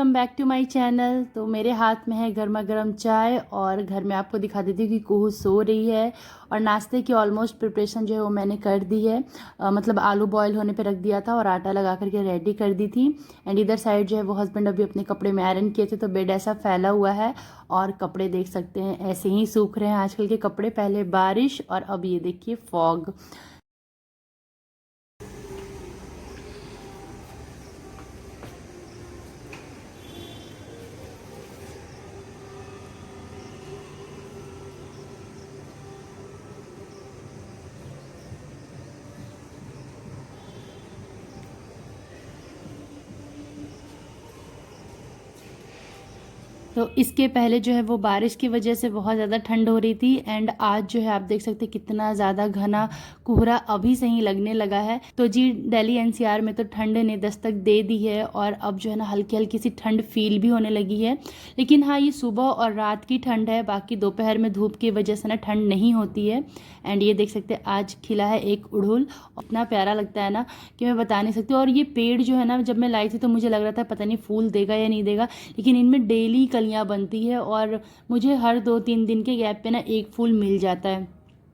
Welcome back to my channel. तो मेरे हाथ में है गर्मा गर्म चाय और घर में आपको दिखा देती हूँ कि कुहू सो रही है। और नाश्ते की ऑलमोस्ट प्रिपरेशन जो है वो मैंने कर दी है। मतलब आलू बॉईल होने पे रख दिया था और आटा लगा करके रेडी कर दी थी। एंड इधर साइड जो है वो हस्बैंड अभी अपने कपड़े में आयरन किए थे, तो बेड ऐसा फैला हुआ है और कपड़े देख सकते हैं ऐसे ही सूख रहे हैं आजकल के कपड़े। पहले बारिश और अब ये देखिए फॉग। तो इसके पहले जो है वो बारिश की वजह से बहुत ज़्यादा ठंड हो रही थी। एंड आज जो है आप देख सकते हैं कितना ज़्यादा घना कोहरा अभी से ही लगने लगा है। तो जी दिल्ली एनसीआर में तो ठंड ने दस्तक दे दी है और अब जो है ना हल्की हल्की सी ठंड फील भी होने लगी है। लेकिन हाँ, ये सुबह और रात की ठंड है, बाकी दोपहर में धूप की वजह से ना ठंड नहीं होती है। एंड ये देख सकते हैं आज खिला है एक उड़हुल, इतना प्यारा लगता है ना कि मैं बता नहीं सकती। और ये पेड़ जो है ना, जब मैं लाई थी तो मुझे लग रहा था पता नहीं फूल देगा या नहीं देगा, लेकिन इनमें डेली कलियां बनती है और मुझे हर 2-3 दिन के गैप पे ना एक फूल मिल जाता है।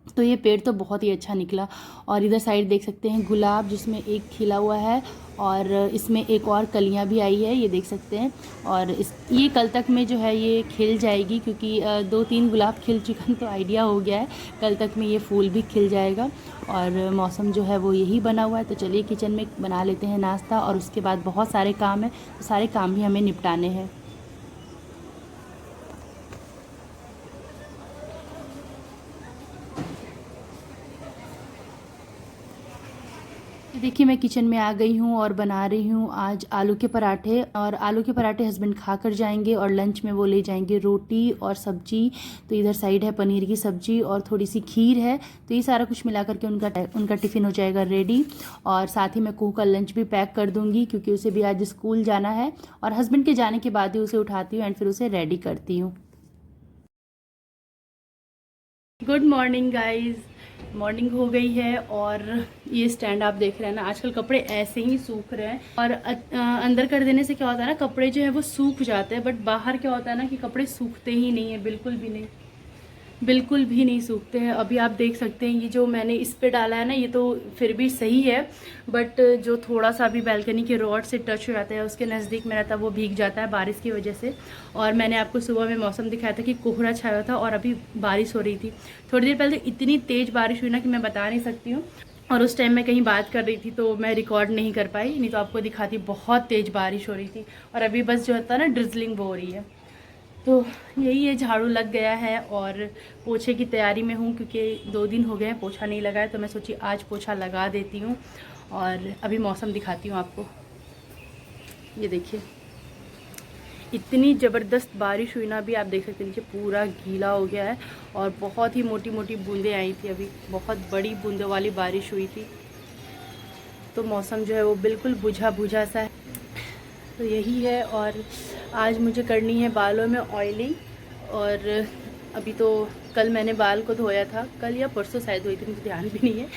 तो ये पेड़ तो बहुत ही अच्छा निकला। और इधर साइड देख सकते हैं गुलाब, जिसमें एक खिला हुआ है और इसमें एक और कलियां भी आई है, ये देख सकते हैं। और ये कल तक में जो है ये खिल जाएगी, क्योंकि 2-3 गुलाब खिल चुका है, तो आइडिया हो गया है कल तक में ये फूल भी खिल जाएगा। और मौसम जो है वो यही बना हुआ है। तो चलिए किचन में बना लेते हैं नाश्ता, और उसके बाद बहुत सारे काम हैं, तो सारे काम भी हमें निपटाने हैं। देखिए मैं किचन में आ गई हूँ और बना रही हूँ आज आलू के पराठे। और आलू के पराठे हस्बैंड खा कर जाएंगे और लंच में वो ले जाएंगे रोटी और सब्जी। तो इधर साइड है पनीर की सब्जी और थोड़ी सी खीर है। तो ये सारा कुछ मिला करके उनका टिफ़िन हो जाएगा रेडी। और साथ ही मैं कुहू का लंच भी पैक कर दूँगी, क्योंकि उसे भी आज स्कूल जाना है। और हस्बैंड के जाने के बाद ही उसे उठाती हूँ एंड फिर उसे रेडी करती हूँ। Good morning guys. मॉर्निंग हो गई है और ये स्टैंड आप देख रहे हैं ना, आजकल कपड़े ऐसे ही सूख रहे हैं। और अंदर कर देने से क्या होता है ना, कपड़े जो है वो सूख जाते हैं, बट बाहर क्या होता है ना कि कपड़े सूखते ही नहीं है, बिल्कुल भी नहीं, बिल्कुल भी नहीं सूखते हैं। अभी आप देख सकते हैं ये जो मैंने इस पे डाला है ना, ये तो फिर भी सही है, बट जो थोड़ा सा भी बैल्कनी के रॉड से टच हो जाता है, उसके नज़दीक में रहता है, वो भीग जाता है बारिश की वजह से। और मैंने आपको सुबह में मौसम दिखाया था कि कोहरा छाया था और अभी बारिश हो रही थी। थोड़ी देर पहले तो इतनी तेज़ बारिश हुई ना कि मैं बता नहीं सकती हूँ। और उस टाइम मैं कहीं बात कर रही थी तो मैं रिकॉर्ड नहीं कर पाई, नहीं तो आपको दिखाती। बहुत तेज़ बारिश हो रही थी और अभी बस जो होता है ना ड्रिजलिंग वो हो रही है। तो यही है, झाड़ू लग गया है और पोछे की तैयारी में हूँ, क्योंकि 2 दिन हो गए हैं पोछा नहीं लगाया, तो मैं सोची आज पोछा लगा देती हूँ। और अभी मौसम दिखाती हूँ आपको। ये देखिए इतनी ज़बरदस्त बारिश हुई ना, अभी आप देख सकते हैं नीचे पूरा गीला हो गया है और बहुत ही मोटी मोटी बूंदें आई थी, अभी बहुत बड़ी बूंदों वाली बारिश हुई थी। तो मौसम जो है वो बिल्कुल बुझा बुझा सा है। तो यही है। और आज मुझे करनी है बालों में ऑयलिंग। और अभी तो कल मैंने बाल को धोया था, कल या परसों शायद हुई थी, मुझे ध्यान भी नहीं है।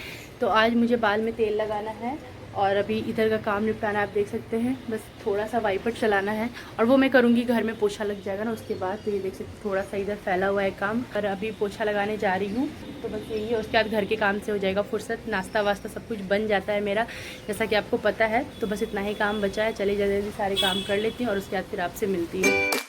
तो आज मुझे बाल में तेल लगाना है और अभी इधर का काम निपटाना है। आप देख सकते हैं बस थोड़ा सा वाइपर चलाना है और वो मैं करूँगी, घर में पोछा लग जाएगा ना उसके बाद। तो ये देख सकते हैं थोड़ा सा इधर फैला हुआ है काम, और अभी पोछा लगाने जा रही हूँ। तो बस यही है, उसके बाद घर के काम से हो जाएगा फुर्सत, नाश्ता वास्ता सब कुछ बन जाता है मेरा, जैसा कि आपको पता है। तो बस इतना ही काम बचा है, चलिए जल्दी जल्दी सारे काम कर लेती हूँ और उसके बाद फिर आपसे मिलती हूँ।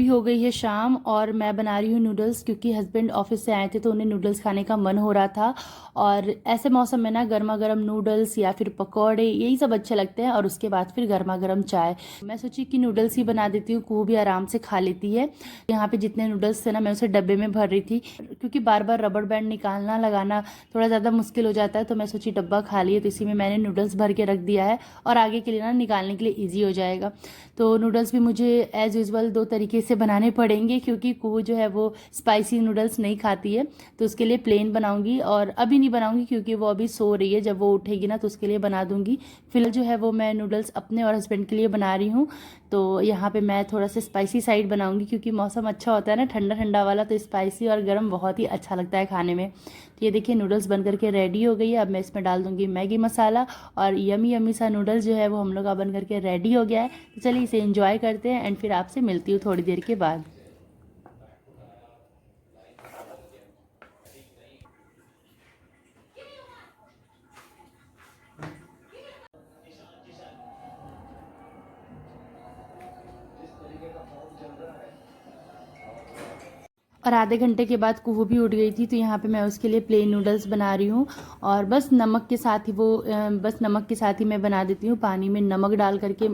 अभी हो गई है शाम और मैं बना रही हूँ नूडल्स, क्योंकि हस्बैंड ऑफिस से आए थे तो उन्हें नूडल्स खाने का मन हो रहा था। और ऐसे मौसम में ना गर्मा गर्म नूडल्स या फिर पकौड़े यही सब अच्छे लगते हैं, और उसके बाद फिर गर्मा गर्म चाय। मैं सोची कि नूडल्स ही बना देती हूँ, कुहू भी आराम से खा लेती है। यहाँ पे जितने नूडल्स थे ना मैं उसे डब्बे में भर रही थी, क्योंकि बार बार रबड़ बैंड निकालना लगाना थोड़ा ज़्यादा मुश्किल हो जाता है। तो मैं सोची डब्बा खा लिए तो इसी में मैंने नूडल्स भर के रख दिया है, और आगे के लिए ना निकालने के लिए ईजी हो जाएगा। तो नूडल्स भी मुझे एज़ यूज़ुअल 2 तरीके से बनाने पड़ेंगे, क्योंकि कुहू जो है वो स्पाइसी नूडल्स नहीं खाती है। तो उसके लिए प्लेन बनाऊंगी, और अभी नहीं बनाऊंगी क्योंकि वो अभी सो रही है। जब वो उठेगी ना तो उसके लिए बना दूंगी। फिलहाल जो है वो मैं नूडल्स अपने और हस्बैंड के लिए बना रही हूँ। तो यहाँ पे मैं थोड़ा सा स्पाइसी साइड बनाऊंगी, क्योंकि मौसम अच्छा होता है ना ठंडा ठंडा वाला, तो स्पाइसी और गर्म बहुत ही अच्छा लगता है खाने में। तो ये देखिए नूडल्स बन करके रेडी हो गई है। अब मैं इसमें डाल दूंगी मैगी मसाला, और यमी यमी सा नूडल्स जो है वो हम लोग का बन करके रेडी हो गया है। तो चलिए इसे एंजॉय करते हैं, एंड फिर आपसे मिलती हूँ थोड़ी देर के बाद। और आधे घंटे के बाद कुहू भी उठ गई थी, तो यहाँ पे मैं उसके लिए प्लेन नूडल्स बना रही हूँ। और बस नमक के साथ ही बस नमक के साथ ही मैं बना देती हूँ। पानी में नमक डाल करके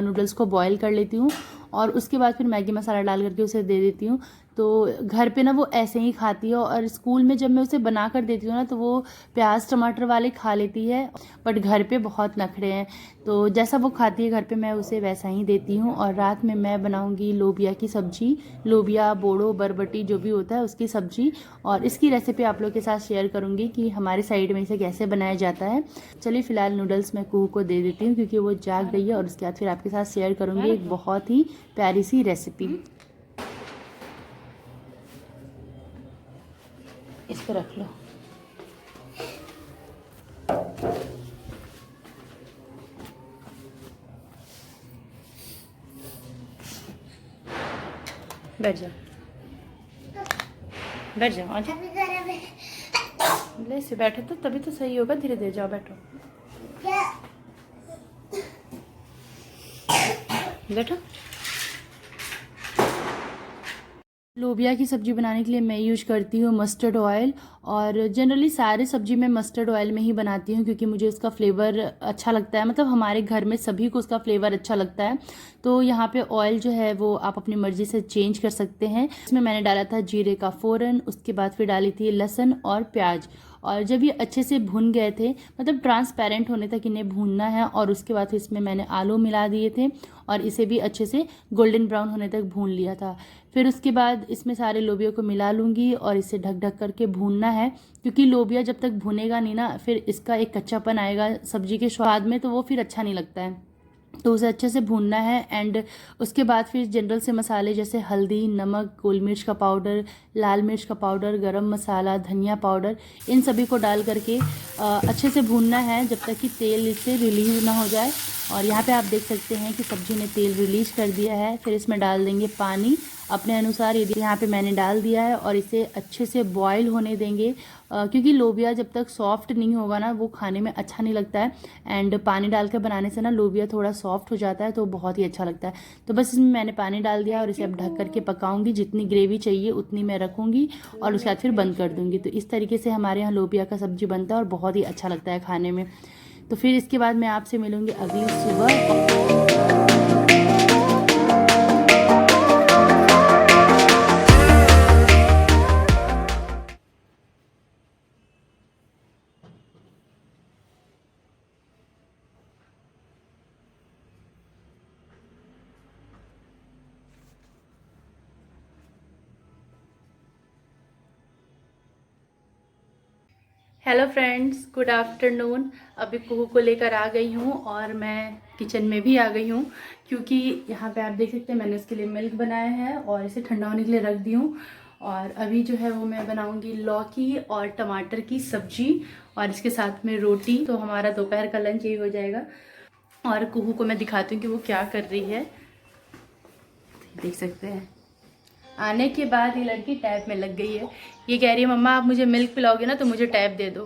नूडल्स को बॉईल कर लेती हूँ, और उसके बाद फिर मैगी मसाला डाल करके उसे दे देती हूँ। तो घर पे ना वो ऐसे ही खाती है, और स्कूल में जब मैं उसे बना कर देती हूँ ना तो वो प्याज टमाटर वाले खा लेती है, बट घर पे बहुत नखरे हैं। तो जैसा वो खाती है घर पे मैं उसे वैसा ही देती हूँ। और रात में मैं बनाऊँगी लोबिया की सब्ज़ी, लोबिया बोड़ो बरबटी जो भी होता है उसकी सब्ज़ी। और इसकी रेसिपी आप लोग के साथ शेयर करूँगी कि हमारे साइड में इसे कैसे बनाया जाता है। चलिए फ़िलहाल नूडल्स मैं कुहू को दे देती हूँ, क्योंकि वो जाग गई है। और उसके बाद फिर आपके साथ शेयर करूँगी एक बहुत ही प्यारी सी रेसिपी। इसको रख लो। बैठ जाओ, बैठ जाओ, आ जाओ। ले से बैठे तो तभी तो सही होगा, धीरे धीरे जाओ, बैठो बैठो। लोबिया की सब्ज़ी बनाने के लिए मैं यूज करती हूँ मस्टर्ड ऑयल, और जनरली सारे सब्ज़ी मैं मस्टर्ड ऑयल में ही बनाती हूँ, क्योंकि मुझे उसका फ्लेवर अच्छा लगता है। मतलब हमारे घर में सभी को उसका फ्लेवर अच्छा लगता है। तो यहाँ पे ऑयल जो है वो आप अपनी मर्ज़ी से चेंज कर सकते हैं। इसमें मैंने डाला था जीरे का फ़ोरन, उसके बाद फिर डाली थी लहसुन और प्याज। और जब ये अच्छे से भुन गए थे, मतलब ट्रांसपेरेंट होने तक इन्हें भूनना है, और उसके बाद फिर इसमें मैंने आलू मिला दिए थे, और इसे भी अच्छे से गोल्डन ब्राउन होने तक भून लिया था। फिर उसके बाद इसमें सारे लोबिया को मिला लूँगी, और इसे ढक ढक करके भूनना है, क्योंकि लोबिया जब तक भुनेगा नहीं ना फिर इसका एक कच्चापन आएगा सब्जी के स्वाद में, तो वो फिर अच्छा नहीं लगता है। तो उसे अच्छे से भूनना है। एंड उसके बाद फिर जनरल से मसाले जैसे हल्दी, नमक, गोल मिर्च का पाउडर, लाल मिर्च का पाउडर, गरम मसाला, धनिया पाउडर, इन सभी को डाल करके अच्छे से भूनना है जब तक कि तेल इससे रिलीज़ ना हो जाए। और यहाँ पे आप देख सकते हैं कि सब्जी ने तेल रिलीज कर दिया है। फिर इसमें डाल देंगे पानी अपने अनुसार, यदि यहाँ पे मैंने डाल दिया है, और इसे अच्छे से बॉईल होने देंगे, क्योंकि लोबिया जब तक सॉफ्ट नहीं होगा ना वो खाने में अच्छा नहीं लगता है। एंड पानी डाल कर बनाने से ना लोबिया थोड़ा सॉफ्ट हो जाता है, तो बहुत ही अच्छा लगता है। तो बस इसमें मैंने पानी डाल दिया, और इसे अब ढक करके पकाऊंगी। जितनी ग्रेवी चाहिए उतनी मैं रखूँगी, और उसके बाद फिर बंद कर दूँगी। तो इस तरीके से हमारे यहाँ लोबिया का सब्जी बनता है, और बहुत ही अच्छा लगता है खाने में। तो फिर इसके बाद मैं आपसे मिलूँगी अगली सुबह। Hello friends, good afternoon. अभी कुहू को लेकर आ गई हूँ, और मैं किचन में भी आ गई हूँ, क्योंकि यहाँ पे आप देख सकते हैं मैंने उसके लिए मिल्क बनाया है, और इसे ठंडा होने के लिए रख दी हूँ। और अभी जो है वो मैं बनाऊँगी लौकी और टमाटर की सब्जी, और इसके साथ में रोटी। तो हमारा दोपहर का लंच यही हो जाएगा। और कुहू को मैं दिखाती हूँ कि वो क्या कर रही है। देख सकते हैं आने के बाद ये लड़की टैब में लग गई है। ये कह रही है मम्मा आप मुझे मिल्क पिलाओगे ना तो मुझे टैब दे दो।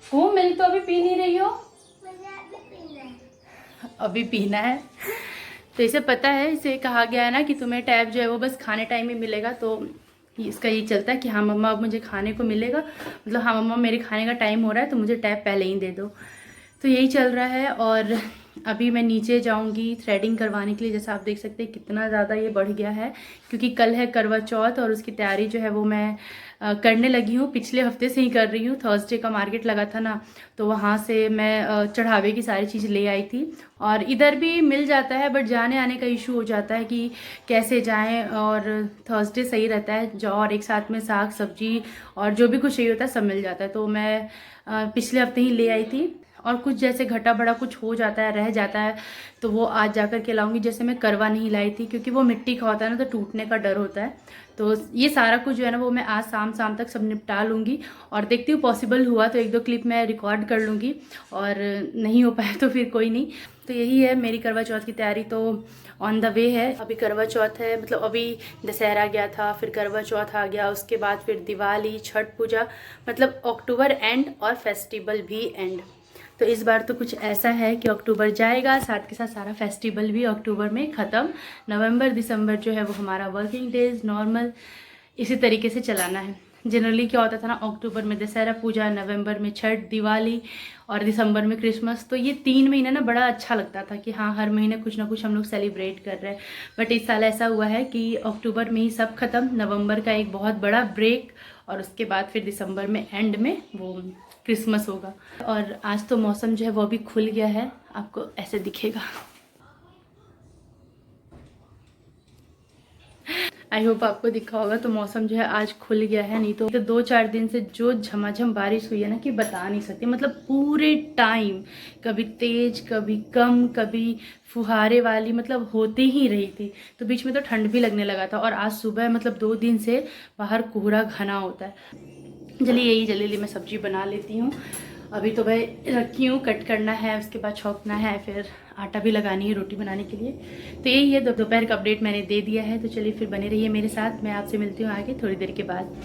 वो मिल्क तो अभी पी नहीं रही हो, अभी पीना है। तो इसे पता है, इसे कहा गया है ना कि तुम्हें टैब जो है वो बस खाने टाइम में मिलेगा, तो इसका ये चलता है कि हाँ मम्मा अब मुझे खाने को मिलेगा, मतलब हाँ मम्मा मेरे खाने का टाइम हो रहा है तो मुझे टैब पहले ही दे दो। तो यही चल रहा है। और अभी मैं नीचे जाऊंगी थ्रेडिंग करवाने के लिए। जैसा आप देख सकते हैं कितना ज़्यादा ये बढ़ गया है, क्योंकि कल है करवा चौथ और उसकी तैयारी जो है वो मैं करने लगी हूँ। पिछले हफ्ते से ही कर रही हूँ। थर्सडे का मार्केट लगा था ना, तो वहाँ से मैं चढ़ावे की सारी चीज़ ले आई थी। और इधर भी मिल जाता है, बट जाने आने का इशू हो जाता है कि कैसे जाएं। और थर्सडे सही रहता है, जाओ और एक साथ में साग सब्जी और जो भी कुछ चाहिए होता है सब मिल जाता है। तो मैं पिछले हफ्ते ही ले आई थी। और कुछ जैसे घटा बड़ा कुछ हो जाता है, रह जाता है, तो वो आज जाकर के लाऊंगी। जैसे मैं करवा नहीं लाई थी, क्योंकि वो मिट्टी का होता है ना, तो टूटने का डर होता है। तो ये सारा कुछ जो है ना वो मैं आज शाम तक सब निपटा लूँगी। और देखती हूँ पॉसिबल हुआ तो एक दो क्लिप मैं रिकॉर्ड कर लूँगी, और नहीं हो पाया तो फिर कोई नहीं। तो यही है मेरी करवा चौथ की तैयारी, तो ऑन द वे है। अभी करवा चौथ है, मतलब अभी दशहरा गया था, फिर करवा चौथ आ गया, उसके बाद फिर दिवाली, छठ पूजा, मतलब अक्टूबर एंड और फेस्टिवल भी एंड। तो इस बार तो कुछ ऐसा है कि अक्टूबर जाएगा, साथ के साथ सारा फेस्टिवल भी अक्टूबर में ख़त्म। नवंबर दिसंबर जो है वो हमारा वर्किंग डेज नॉर्मल इसी तरीके से चलाना है। जनरली क्या होता था ना, अक्टूबर में दशहरा पूजा, नवंबर में छठ दिवाली और दिसंबर में क्रिसमस। तो ये 3 महीने ना बड़ा अच्छा लगता था कि हाँ हर महीने कुछ ना कुछ हम लोग सेलिब्रेट कर रहे हैं। बट इस साल ऐसा हुआ है कि अक्टूबर में ही सब खत्म, नवंबर का एक बहुत बड़ा ब्रेक, और उसके बाद फिर दिसंबर में एंड में वो क्रिसमस होगा। और आज तो मौसम जो है वो भी खुल गया है, आपको ऐसे दिखेगा। आई होप आपको दिखा होगा। तो मौसम जो है आज खुल गया है, नहीं तो 2-4 दिन से जो झमाझम बारिश हुई है ना कि बता नहीं सकती। मतलब पूरे टाइम कभी तेज कभी कम कभी फुहारे वाली, मतलब होती ही रही थी। तो बीच में तो ठंड भी लगने लगा था। और आज सुबह मतलब 2 दिन से बाहर कोहरा घना होता है। जल्दी यही जल्दी मैं सब्जी बना लेती हूँ। अभी तो भाई रखी हूँ, कट करना है, उसके बाद छौंकना है, फिर आटा भी लगानी है रोटी बनाने के लिए। तो यही है, दोपहर का अपडेट मैंने दे दिया है। तो चलिए फिर बने रहिए मेरे साथ, मैं आपसे मिलती हूँ आगे थोड़ी देर के बाद।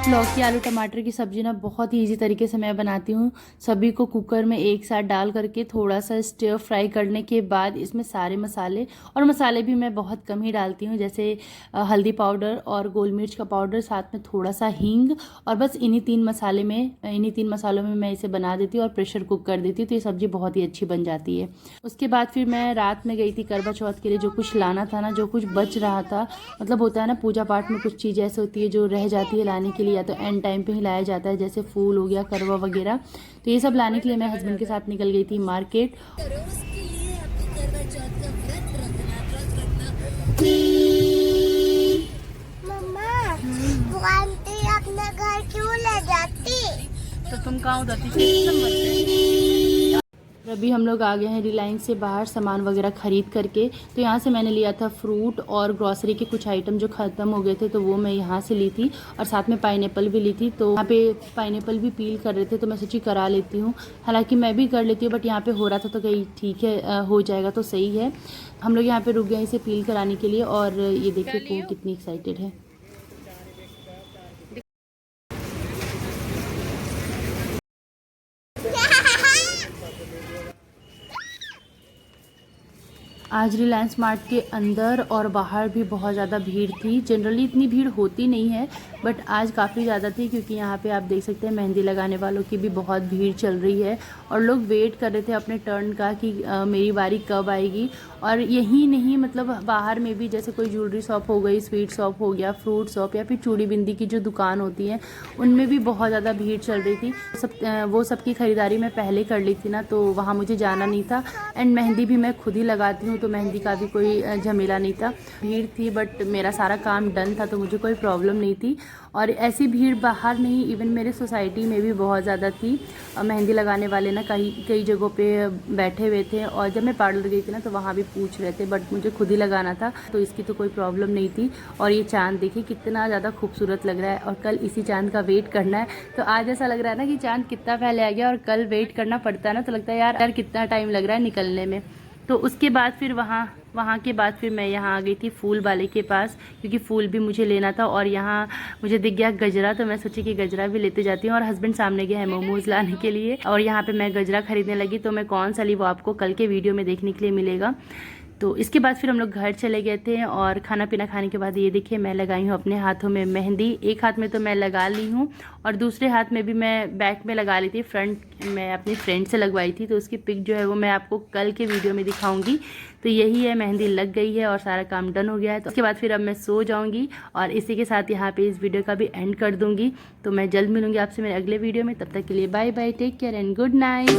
लौकी आलू टमाटर की सब्ज़ी ना बहुत ही इजी तरीके से मैं बनाती हूँ। सभी को कुकर में एक साथ डाल करके थोड़ा सा स्टर फ्राई करने के बाद इसमें सारे मसाले, और मसाले भी मैं बहुत कम ही डालती हूँ, जैसे हल्दी पाउडर और गोल मिर्च का पाउडर, साथ में थोड़ा सा हींग, और बस इन्हीं 3 मसालों में मैं इसे बना देती हूँ और प्रेशर कुक कर देती हूँ। तो ये सब्ज़ी बहुत ही अच्छी बन जाती है। उसके बाद फिर मैं रात में गई थी करवा चौथ के लिए। जो कुछ लाना था ना, जो कुछ बच रहा था, मतलब होता है ना पूजा पाठ में कुछ चीज़ ऐसी होती है जो रह जाती है लाने के लिए, या तो एंड टाइम पे ही लाया जाता है, जैसे फूल हो गया, करवा वगैरह। तो ये सब लाने के लिए मैं हस्बैंड के साथ निकल गई थी मार्केट। मम्मा, वो आंटी अपने घर क्यों ले जाती? तो तुम कहाँ उतरती थी? अभी हम लोग आ गए हैं रिलायंस से बाहर सामान वगैरह ख़रीद करके। तो यहाँ से मैंने लिया था फ्रूट और ग्रॉसरी के कुछ आइटम जो ख़त्म हो गए थे, तो वो मैं यहाँ से ली थी। और साथ में पाइनएप्पल भी ली थी। तो यहाँ पे पाइनएप्पल भी पील कर रहे थे, तो मैं सोची करा लेती हूँ। हालांकि मैं भी कर लेती हूँ, बट यहाँ पे हो रहा था तो कहीं ठीक है, हो जाएगा तो सही है। हम लोग यहाँ पर रुक गए इसे पील कराने के लिए। और ये देखिए वो कितनी एक्साइटेड है। आज रिलायंस मार्ट के अंदर और बाहर भी बहुत ज़्यादा भीड़ थी। जनरली इतनी भीड़ होती नहीं है, बट आज काफ़ी ज़्यादा थी, क्योंकि यहाँ पे आप देख सकते हैं मेहंदी लगाने वालों की भी बहुत भीड़ चल रही है। और लोग वेट कर रहे थे अपने टर्न का कि मेरी बारी कब आएगी। और यही नहीं, मतलब बाहर में भी, जैसे कोई ज्वेलरी शॉप हो गई, स्वीट शॉप हो गया, फ्रूट शॉप, या फिर चूड़ी बिंदी की जो दुकान होती है, उनमें भी बहुत ज़्यादा भीड़ चल रही थी। वो सब की ख़रीदारी मैं पहले कर ली थी ना, तो वहाँ मुझे जाना नहीं था। एंड मेहंदी भी मैं खुद ही लगाती हूँ, तो मेहंदी का भी कोई झमेला नहीं था। भीड़ थी बट मेरा सारा काम डन था, तो मुझे कोई प्रॉब्लम नहीं थी। और ऐसी भीड़ बाहर नहीं, इवन मेरे सोसाइटी में भी बहुत ज़्यादा थी। मेहंदी लगाने वाले ना कई जगहों पे बैठे हुए थे। और जब मैं पार्लर गई थी ना, तो वहाँ भी पूछ रहे थे, बट मुझे खुद ही लगाना था, तो इसकी तो कोई प्रॉब्लम नहीं थी। और ये चाँद देखिए कितना ज़्यादा खूबसूरत लग रहा है। और कल इसी चाँद का वेट करना है। तो आज ऐसा लग रहा है ना कि चाँद कितना पहले आ गया, और कल वेट करना पड़ता है ना, तो लगता है यार कितना टाइम लग रहा है निकलने में। तो उसके बाद फिर वहाँ वहाँ के बाद फिर मैं यहाँ आ गई थी फूल वाले के पास, क्योंकि फूल भी मुझे लेना था। और यहाँ मुझे दिख गया गजरा, तो मैं सोची कि गजरा भी लेते जाती हूँ। और हस्बैंड सामने गया है मोमोज़ लाने के लिए, और यहाँ पे मैं गजरा खरीदने लगी। तो मैं कौन सा ली वो आपको कल के वीडियो में देखने के लिए मिलेगा। तो इसके बाद फिर हम लोग घर चले गए थे, और खाना पीना खाने के बाद ये देखिए मैं लगाई हूँ अपने हाथों में मेहंदी। एक हाथ में तो मैं लगा ली हूँ, और दूसरे हाथ में भी मैं बैक में लगा ली थी। फ्रंट मैं अपनी फ्रेंड से लगवाई थी, तो उसकी पिक जो है वो मैं आपको कल के वीडियो में दिखाऊंगी। तो यही है, मेहंदी लग गई है और सारा काम डन हो गया है। तो उसके बाद फिर अब मैं सो जाऊँगी, और इसी के साथ यहाँ पर इस वीडियो का भी एंड कर दूँगी। तो मैं जल्द मिलूँगी आपसे मेरे अगले वीडियो में। तब तक के लिए bye bye, take care and good night.